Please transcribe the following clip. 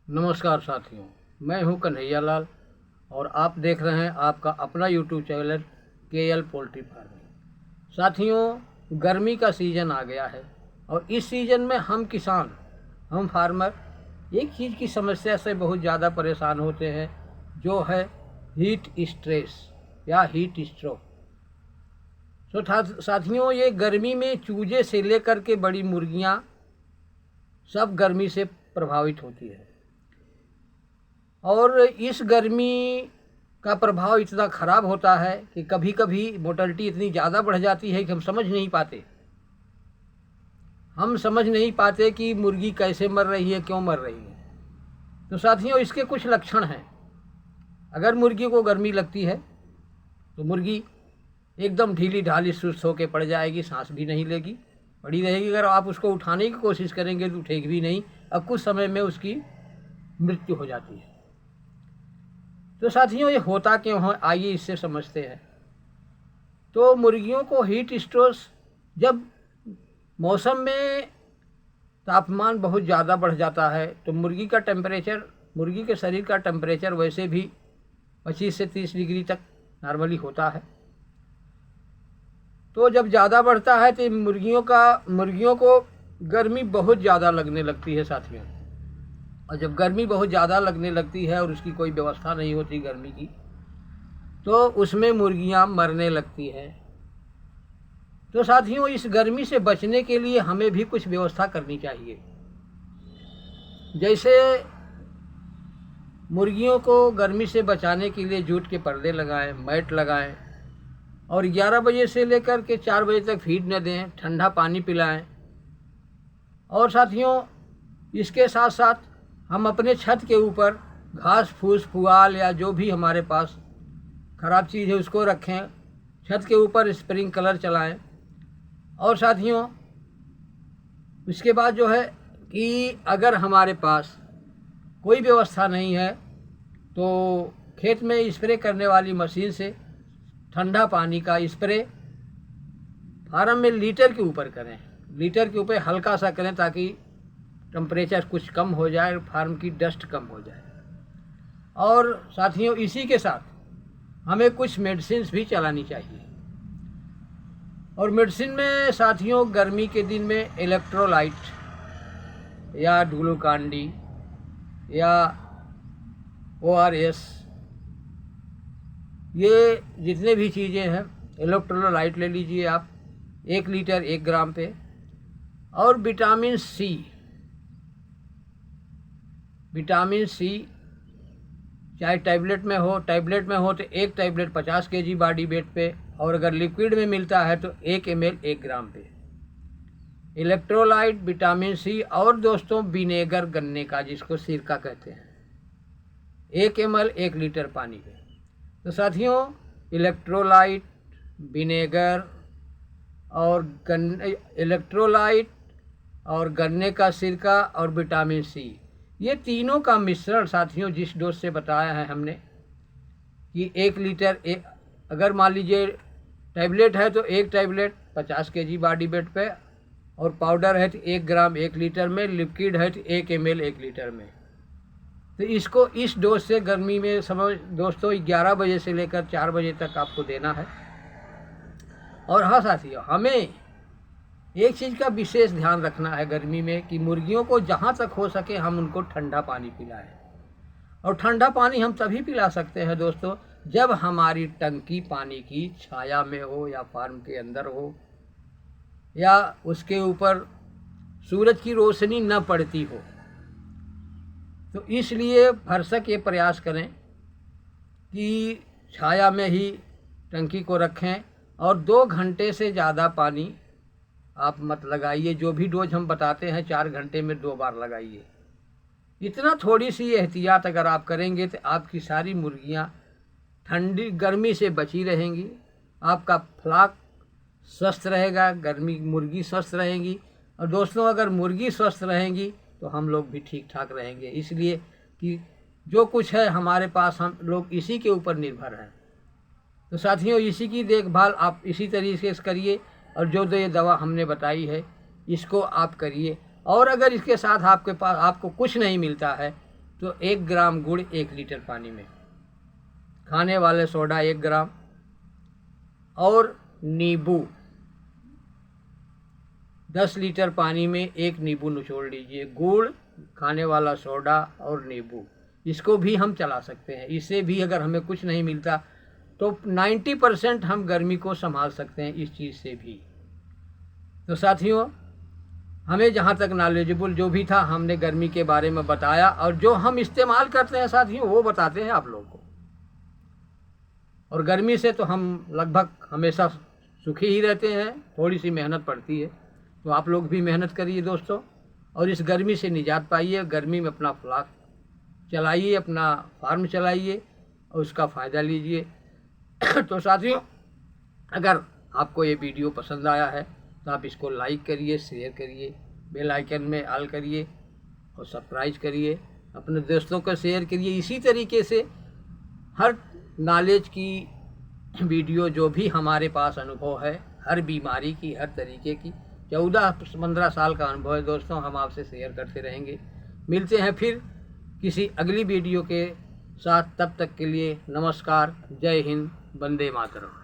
नमस्कार साथियों, मैं हूं कन्हैया लाल और आप देख रहे हैं आपका अपना YouTube channel KL poultry farming. साथियों, गर्मी का सीज़न आ गया है और इस सीज़न में हम किसान, हम फार्मर एक चीज़ की समस्या से बहुत ज़्यादा परेशान होते हैं, जो है हीट स्ट्रेस या हीट स्ट्रोक। तो साथियों, ये गर्मी में चूजे से लेकर के बड़ी मुर्गियाँ सब गर्मी से प्रभावित होती है और इस गर्मी का प्रभाव इतना ख़राब होता है कि कभी कभी मोर्टेलिटी इतनी ज़्यादा बढ़ जाती है कि हम समझ नहीं पाते कि मुर्गी कैसे मर रही है, क्यों मर रही है। तो साथियों, इसके कुछ लक्षण हैं। अगर मुर्गी को गर्मी लगती है तो मुर्गी एकदम ढीली ढाली सुस्त होकर पड़ जाएगी, सांस भी नहीं लेगी, पड़ी रहेगी। अगर आप उसको उठाने की कोशिश करेंगे तो उठेगी भी नहीं। अब कुछ समय में उसकी मृत्यु हो जाती है। तो साथियों, ये होता क्यों है, आइए इससे समझते हैं। तो मुर्गियों को हीट स्ट्रेस, जब मौसम में तापमान बहुत ज़्यादा बढ़ जाता है तो मुर्गी के शरीर का टेम्परेचर वैसे भी 25 से 30 डिग्री तक नॉर्मली होता है। तो जब ज़्यादा बढ़ता है तो मुर्गियों को गर्मी बहुत ज़्यादा लगने लगती है साथियों। और जब गर्मी बहुत ज़्यादा लगने लगती है और उसकी कोई व्यवस्था नहीं होती गर्मी की, तो उसमें मुर्गियां मरने लगती हैं। तो साथियों, इस गर्मी से बचने के लिए हमें भी कुछ व्यवस्था करनी चाहिए। जैसे मुर्गियों को गर्मी से बचाने के लिए जूट के पर्दे लगाएं, मैट लगाएं और 11 बजे से लेकर के 4 बजे तक फीड न दें, ठंडा पानी पिलाएं। और साथियों, इसके साथ साथ हम अपने छत के ऊपर घास फूस पुआल या जो भी हमारे पास ख़राब चीज़ है उसको रखें, छत के ऊपर स्प्रिंकलर चलाएं। और साथियों, इसके बाद जो है कि अगर हमारे पास कोई व्यवस्था नहीं है तो खेत में स्प्रे करने वाली मशीन से ठंडा पानी का स्प्रे फार्म में लीटर के ऊपर करें, लीटर के ऊपर हल्का सा करें ताकि टेम्परेचर कुछ कम हो जाए, फार्म की डस्ट कम हो जाए। और साथियों, इसी के साथ हमें कुछ मेडिसिन भी चलानी चाहिए। और मेडिसिन में साथियों, गर्मी के दिन में इलेक्ट्रोलाइट या ग्लूकॉन डी या ORS, ये जितने भी चीज़ें हैं, इलेक्ट्रोलाइट ले लीजिए आप 1 लीटर 1 ग्राम पे। और विटामिन सी चाहे टैबलेट में हो तो 1 टैबलेट 50 kg बॉडी वेट पे, और अगर लिक्विड में मिलता है तो 1 ml 1 ग्राम पे इलेक्ट्रोलाइट, विटामिन सी। और दोस्तों, विनेगर, गन्ने का जिसको सिरका कहते हैं, 1 ml 1 लीटर पानी पे। तो साथियों, इलेक्ट्रोलाइट, विनेगर और गन्ने का सिरका और विटामिन सी, ये तीनों का मिश्रण साथियों, जिस डोज से बताया है हमने कि 1 लीटर अगर मान लीजिए टैबलेट है तो 1 टैबलेट 50 kg बॉडी वेट पे, और पाउडर है तो 1 ग्राम 1 लीटर में, लिक्विड है तो 1 ml 1 लीटर में। तो इसको इस डोज से गर्मी में समझ दोस्तों 11 बजे से लेकर 4 बजे तक आपको देना है। और हाँ साथियों, हमें एक चीज़ का विशेष ध्यान रखना है गर्मी में कि मुर्गियों को जहाँ तक हो सके हम उनको ठंडा पानी पिलाएं। और ठंडा पानी हम तभी पिला सकते हैं दोस्तों, जब हमारी टंकी पानी की छाया में हो या फार्म के अंदर हो या उसके ऊपर सूरज की रोशनी न पड़ती हो। तो इसलिए भरसक ये प्रयास करें कि छाया में ही टंकी को रखें और 2 घंटे से ज़्यादा पानी आप मत लगाइए। जो भी डोज हम बताते हैं 4 घंटे में 2 बार लगाइए। इतना थोड़ी सी एहतियात अगर आप करेंगे तो आपकी सारी मुर्गियां ठंडी गर्मी से बची रहेंगी, आपका फ्लॉक स्वस्थ रहेगा, मुर्गी स्वस्थ रहेंगी। और दोस्तों, अगर मुर्गी स्वस्थ रहेंगी तो हम लोग भी ठीक ठाक रहेंगे, इसलिए कि जो कुछ है हमारे पास हम लोग इसी के ऊपर निर्भर हैं। तो साथियों, इसी की देखभाल आप इसी तरीके से करिए और जो ये दवा हमने बताई है इसको आप करिए। और अगर इसके साथ आपको कुछ नहीं मिलता है तो 1 ग्राम गुड़ 1 लीटर पानी में, खाने वाले सोडा 1 ग्राम और नींबू 10 लीटर पानी में 1 नींबू निचोड़ लीजिए। गुड़, खाने वाला सोडा और नींबू, इसको भी हम चला सकते हैं। इससे भी अगर हमें कुछ नहीं मिलता तो 90% हम गर्मी को संभाल सकते हैं इस चीज़ से भी। तो साथियों, हमें जहाँ तक नॉलेजेबल जो भी था हमने गर्मी के बारे में बताया, और जो हम इस्तेमाल करते हैं साथियों वो बताते हैं आप लोगों को। और गर्मी से तो हम लगभग हमेशा सुखी ही रहते हैं, थोड़ी सी मेहनत पड़ती है, तो आप लोग भी मेहनत करिए दोस्तों, और इस गर्मी से निजात पाइए। गर्मी में अपना फ्लास्क चलाइए, अपना फार्म चलाइए और उसका फ़ायदा लीजिए। तो साथियों, अगर आपको ये वीडियो पसंद आया है तो आप इसको लाइक करिए, शेयर करिए, बेल आइकन में ऑल करिए और सब्सक्राइब करिए, अपने दोस्तों को शेयर करिए। इसी तरीके से हर नॉलेज की वीडियो जो भी हमारे पास अनुभव है, हर बीमारी की, हर तरीके की 14-15 साल का अनुभव है दोस्तों, हम आपसे शेयर करते रहेंगे। मिलते हैं फिर किसी अगली वीडियो के साथ, तब तक के लिए नमस्कार, जय हिंद, वंदे मातरम।